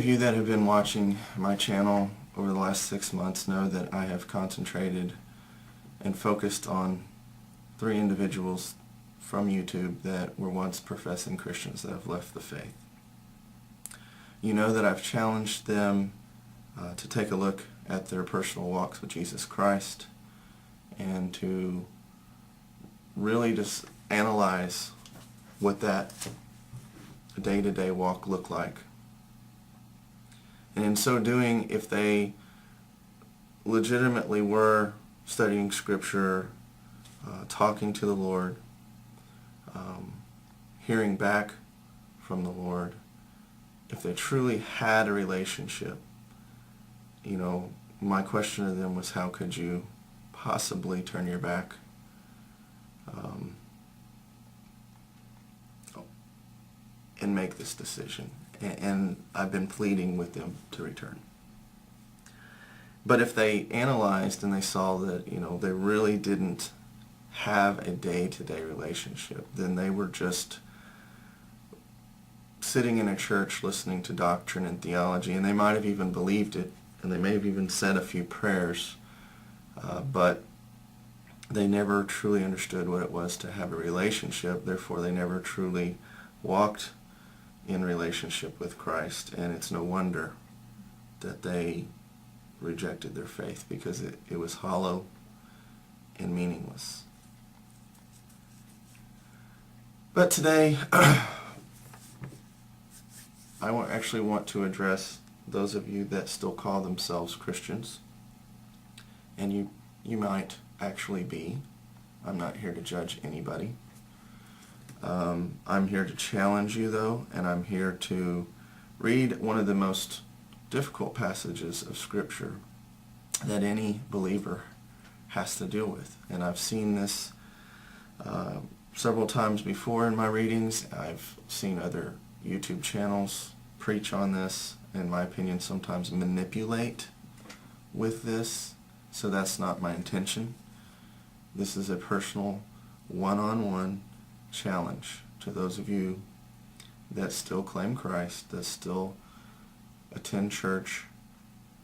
of you that have been watching my channel over the last 6 months know that I have concentrated and focused on 3 individuals from YouTube that were once professing Christians that have left the faith. You know that I've challenged them to take a look at their personal walks with Jesus Christ and to really just analyze what that day-to-day walk looked like. And in so doing, if they legitimately were studying Scripture, talking to the Lord, hearing back from the Lord, if they truly had a relationship, you know, my question to them was, how could you possibly turn your back and make this decision? And I've been pleading with them to return. But if they analyzed and they saw that, you know, they really didn't have a day-to-day relationship, then they were just sitting in a church listening to doctrine and theology, and they might have even believed it, and they may have even said a few prayers, but they never truly understood what it was to have a relationship. Therefore, they never truly walked in relationship with Christ, and it's no wonder that they rejected their faith, because it was hollow and meaningless. But today, I actually want to address those of you that still call themselves Christians, and you might actually be. I'm not here to judge anybody. I'm here to challenge you, though, and I'm here to read one of the most difficult passages of Scripture that any believer has to deal with. And I've seen this several times before in my readings. I've seen other YouTube channels preach on this, in my opinion, sometimes manipulate with this. So that's not my intention. This is a personal, one-on-one challenge to those of you that still claim Christ, that still attend church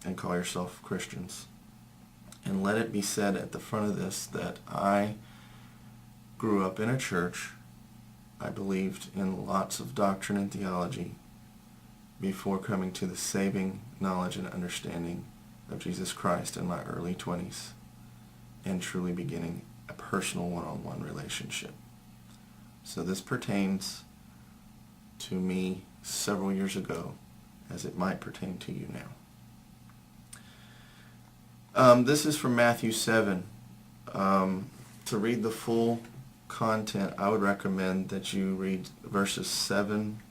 and call yourself Christians. And let it be said at the front of this that I grew up in a church. I believed in lots of doctrine and theology before coming to the saving knowledge and understanding of Jesus Christ in my early 20s and truly beginning a personal one-on-one relationship. So this pertains to me several years ago, as it might pertain to you now. This is from Matthew 7. To read the full content, I would recommend that you read verses 13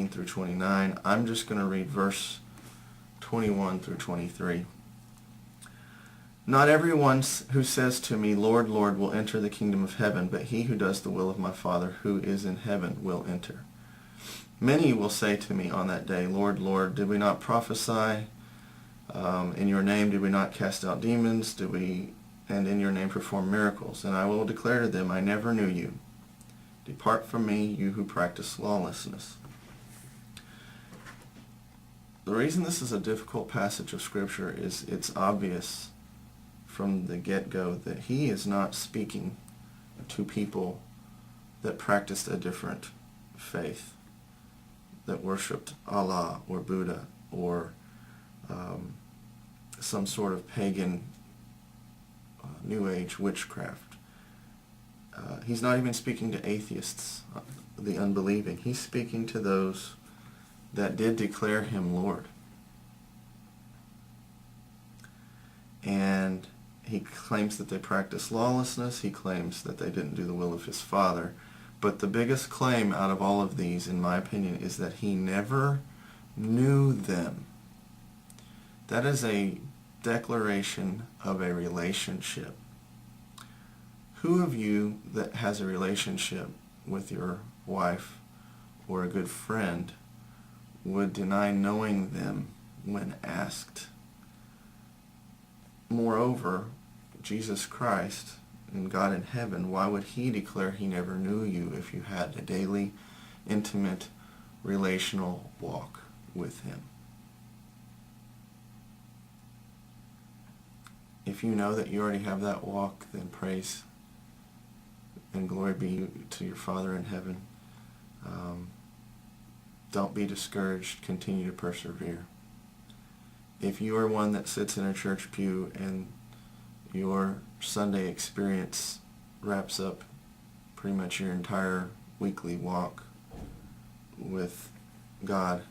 through 29. I'm just going to read verse 21 through 23. Not everyone who says to me, Lord, Lord, will enter the kingdom of heaven, but he who does the will of my Father who is in heaven will enter. Many will say to me on that day, Lord, Lord, did we not prophesy in your name? Did we not cast out demons? And in your name perform miracles? And I will declare to them, I never knew you. Depart from me, you who practice lawlessness. The reason this is a difficult passage of Scripture is it's obvious from the get-go that he is not speaking to people that practiced a different faith, that worshipped Allah or Buddha or some sort of pagan New Age witchcraft. He's not even speaking to atheists, the unbelieving. He's speaking to those that did declare him Lord. And he claims that they practice lawlessness. He claims that they didn't do the will of his Father. But the biggest claim out of all of these, in my opinion, is that he never knew them. That is a declaration of a relationship. Who of you that has a relationship with your wife or a good friend would deny knowing them when asked? Moreover, Jesus Christ and God in heaven, why would he declare he never knew you if you had a daily, intimate relational walk with Him. If you know that you already have that walk, then praise and glory be to your Father in heaven. Don't be discouraged. Continue to persevere. If you are one that sits in a church pew and your Sunday experience wraps up pretty much your entire weekly walk with God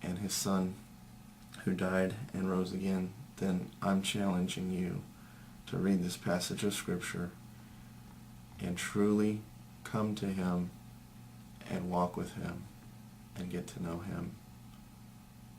and His Son who died and rose again, then I'm challenging you to read this passage of Scripture and truly come to Him and walk with Him and get to know Him